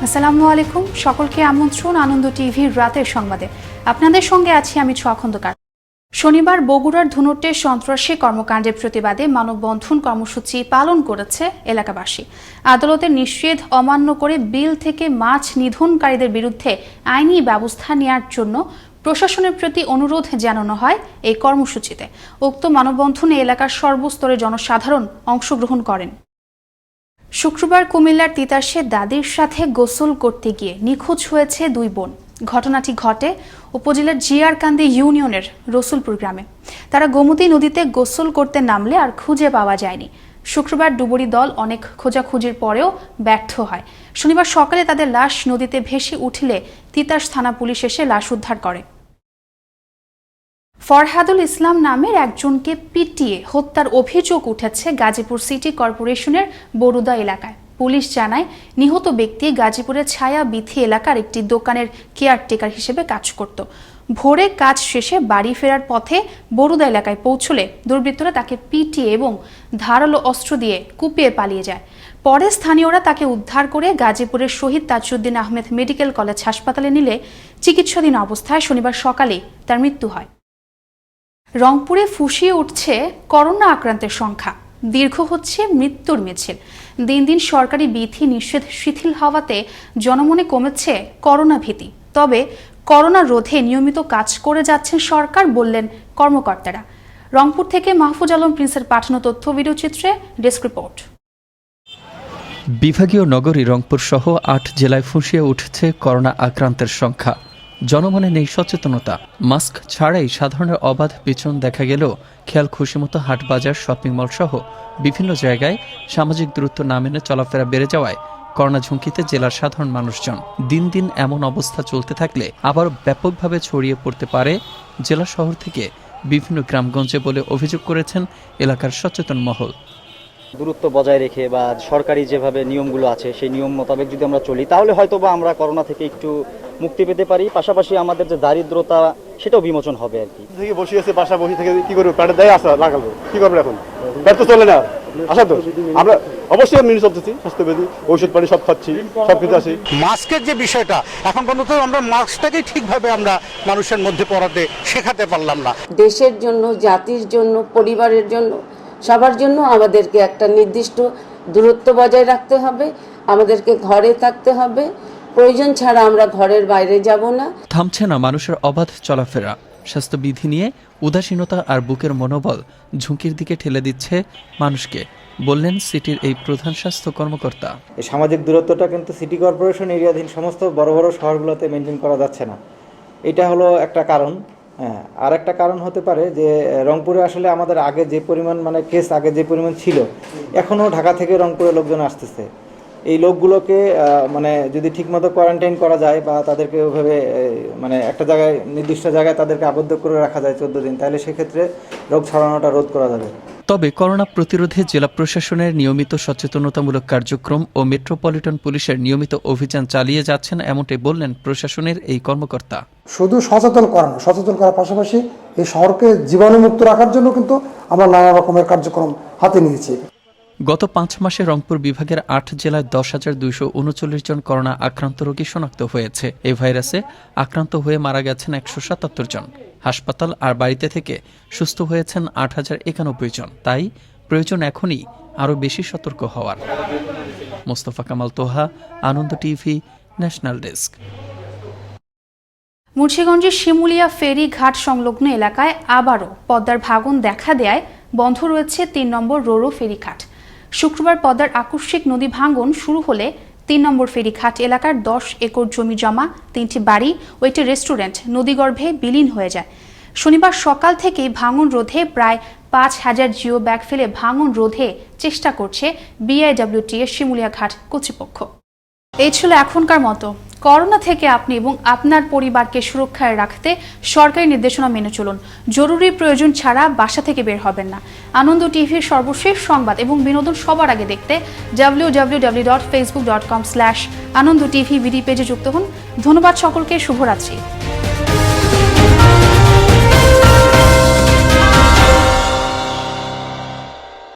আসসালামু আলাইকুম, সকলকে আমন্ত্রণ আনন্দ টিভির রাতের সংবাদে। আপনাদের সঙ্গে আছি আমি ছোঁয়া খন্দকার। শনিবার বগুড়ার ধুনটে সন্ত্রাসী কর্মকাণ্ডের প্রতিবাদে মানববন্ধন কর্মসূচি পালন করেছে এলাকাবাসী। আদালতের নিষেধ অমান্য করে বিল থেকে মাছ নিধনকারীদের বিরুদ্ধে আইনি ব্যবস্থা নেওয়ার জন্য প্রশাসনের প্রতি অনুরোধ জানানো হয় এই কর্মসূচিতে। উক্ত মানববন্ধনে এলাকার সর্বস্তরের জনসাধারণ অংশগ্রহণ করেন। শুক্রবার কুমিল্লার তিতাসে দাদির সাথে গোসল করতে গিয়ে নিখোঁজ হয়েছে দুই বোন। ঘটনাটি ঘটে উপজেলার জিয়ারকান্দি ইউনিয়নের রসুলপুর গ্রামে। তারা গোমতী নদীতে গোসল করতে নামলে আর খুঁজে পাওয়া যায়নি। শুক্রবার ডুবুরি দল অনেক খোঁজাখুঁজির পরেও ব্যর্থ হয়। শনিবার সকালে তাদের লাশ নদীতে ভেসে উঠলে তিতাস থানা পুলিশ এসে লাশ উদ্ধার করে। ফরহাদুল ইসলাম নামের একজনকে পিটিয়ে হত্যার অভিযোগ উঠেছে গাজীপুর সিটি কর্পোরেশনের বরুদা এলাকায়। পুলিশ জানায়, নিহত ব্যক্তি গাজীপুরের ছায়া বিথি এলাকার একটি দোকানের কেয়ারটেকার হিসেবে কাজ করত। ভোরে কাজ শেষে বাড়ি ফেরার পথে বরুদা এলাকায় পৌঁছলে দুর্বৃত্তরা তাকে পিটিয়ে এবং ধারালো অস্ত্র দিয়ে কুপিয়ে পালিয়ে যায়। পরে স্থানীয়রা তাকে উদ্ধার করে গাজীপুরের শহীদ তাজউদ্দিন আহমেদ মেডিকেল কলেজ হাসপাতালে নিলে চিকিৎসাধীন অবস্থায় শনিবার সকালে তার মৃত্যু হয়। রংপুরে ফুঁসিয়ে উঠছে করোনা আক্রান্তের সংখ্যা, দীর্ঘ হচ্ছে মৃত্যুর মিছিল। দিন দিন সরকারি বিধি নিষেধ শিথিল হওয়াতে জনমনে কমেছে করোনা ভীতি। তবে করোনা রোধে নিয়মিত কাজ করে যাচ্ছেন সরকার, বললেন কর্মকর্তারা। রংপুর থেকে মাহফুজ আলম প্রিন্সের পাঠানো তথ্য ভিডিওচিত্রে ডেস্ক রিপোর্ট। বিভাগীয় নগরী রংপুর সহ ৮ জেলায় ফুঁসিয়ে উঠছে করোনা আক্রান্তের সংখ্যা। জনমনে নেই সচেতনতা। মাস্ক ছাড়াই সাধারণের অবাধ বিচরণ দেখা গেলেও খেয়াল খুশিমতো হাট বাজার, শপিং মল সহ বিভিন্ন জায়গায় সামাজিক দূরত্ব না মেনে চলাফেরা বেড়ে যাওয়ায় করোনা ঝুঁকিতে জেলার সাধারণ মানুষজন। দিন দিন এমন অবস্থা চলতে থাকলে আবার ব্যাপকভাবে ছড়িয়ে পড়তে পারে জেলা শহর থেকে বিভিন্ন গ্রামগঞ্জে বলে অভিযোগ করেছেন এলাকার সচেতন মহল। দূরত্ব বজায় রেখে বা সরকারি যেভাবে নিয়মগুলো আছে সেই নিয়ম মোতাবেক যদি আমরা চলি তাহলে হয়তো বা আমরা করোনা থেকে একটু মুক্তি পেতে পারি। পাশাপাশি আমাদের যে দারিদ্রতা সেটাও বিমোচন হবে আর কি। থেকে বসে আছে, বাসা বসে থেকে কি করবো, প্যাটের দায় আসা লাগাবো, কি করবো এখন? প্যাট তো চলে না, আসা তো আমরা অবশ্যই মেনে চলতেছি, স্বাস্থ্যবিধি ঔষধ পানি সব খাচ্ছি, সব কিছু আছে। মাস্কের যে বিষয়টা এখন পর্যন্ত আমরা মাস্কটাকে ঠিকভাবে আমরা মানুষের মধ্যে পড়াতে শেখাতে পারলাম না। দেশের জন্য, জাতির জন্য, পরিবারের জন্য, সবার জন্য আমাদেরকে একটা নির্দিষ্ট দূরত্ব বজায় রাখতে হবে। আমাদেরকে ঘরে থাকতে হবে, প্রয়োজন ছাড়া আমরা ঘরের বাইরে যাব না। থামছে না মানুষের অবাধ চলাফেরা। স্বাস্থ্যবিধি নিয়ে উদাসীনতা আর বুকের মনোবল ঝুঁকির দিকে ঠেলে দিচ্ছে মানুষকে, বললেন সিটির এই প্রধান স্বাস্থ্য কর্মকর্তা। এই সামাজিক দূরত্বটা কিন্তু সিটি কর্পোরেশন এরিয়াধীন সমস্ত বড় বড় শহরগুলোতে মেনটেন করা যাচ্ছে না। এটা হলো একটা কারণ। হ্যাঁ, আর একটা কারণ হতে পারে যে রংপুরে আসলে আমাদের আগে যে পরিমাণ কেস আগে যে পরিমাণ ছিল, এখনও ঢাকা থেকে রংপুরে লোকজন আসতেছে। এই লোকগুলোকে যদি ঠিকমতো কোয়ারেন্টাইন করা যায় বা তাদেরকে ওইভাবে একটা জায়গায় নির্দিষ্ট জায়গায় তাদেরকে আবদ্ধ করে রাখা যায় 14 দিন, তাহলে সেক্ষেত্রে রোগ ছড়ানোটা রোধ করা যাবে। তবে করোনা প্রতিরোধে জেলা প্রশাসনের নিয়মিত সচেতনতামূলক কার্যক্রম ও মেট্রোপলিটন পুলিশের নিয়মিত অভিযান চালিয়ে যাচ্ছেন, এমনটাই বললেন প্রশাসনের এই কর্মকর্তা। শুধু সচেতন করার পাশাপাশি এই শহরকে জীবাণুমুক্ত রাখার জন্য কিন্তু আমরা নানা রকমের কার্যক্রম হাতে নিয়েছি। গত 5 মাসে রংপুর বিভাগের 8 জেলায় 10,239 জন করোনা আক্রান্ত রোগী শনাক্ত হয়েছে। এই ভাইরাসে আক্রান্ত হয়ে মারা গেছেন 177 জন। হাসপাতাল আর বাড়িতে থেকে সুস্থ হয়েছেন 8,091 জন। তাই প্রয়োজন এখনই আরও বেশি সতর্ক হওয়ার। মোস্তফা কামাল তোহা, আনন্দ টিভি, ন্যাশনাল ডেস্ক। মুন্সিগঞ্জের শিমুলিয়া ফেরি ঘাট সংলগ্ন এলাকায় আবারও পদ্মার ভাঙন দেখা দেয় বন্ধ রয়েছে 3 নম্বর রোরো ফেরিঘাট। শুক্রবার পদ্মার আকস্মিক নদী ভাঙন শুরু হলে 3 নম্বর ফেরিঘাট এলাকার 10 একর জমি জমা 3টি বাড়ি ও একটি রেস্টুরেন্ট নদীগর্ভে বিলীন হয়ে যায়। শনিবার সকাল থেকেই ভাঙন রোধে প্রায় 5,000 জিও ব্যাগ ফেলে ভাঙন রোধে চেষ্টা করছে BIWTS শিমুলিয়া ঘাট কর্তৃপক্ষ। এই ছিল এখনকার মতো। করোনা থেকে আপনি এবং আপনার পরিবারকে সুরক্ষায় রাখতে সরকারি নির্দেশনা মেনে চলুন। জরুরি প্রয়োজন ছাড়া বাসা থেকে বের হবেন না। আনন্দ টিভির সর্বশেষ সংবাদ এবং বিনোদন সবার আগে দেখতে www.facebook.com/anandotv পেজে যুক্ত হন। ধন্যবাদ সকলকে, শুভরাত্রি।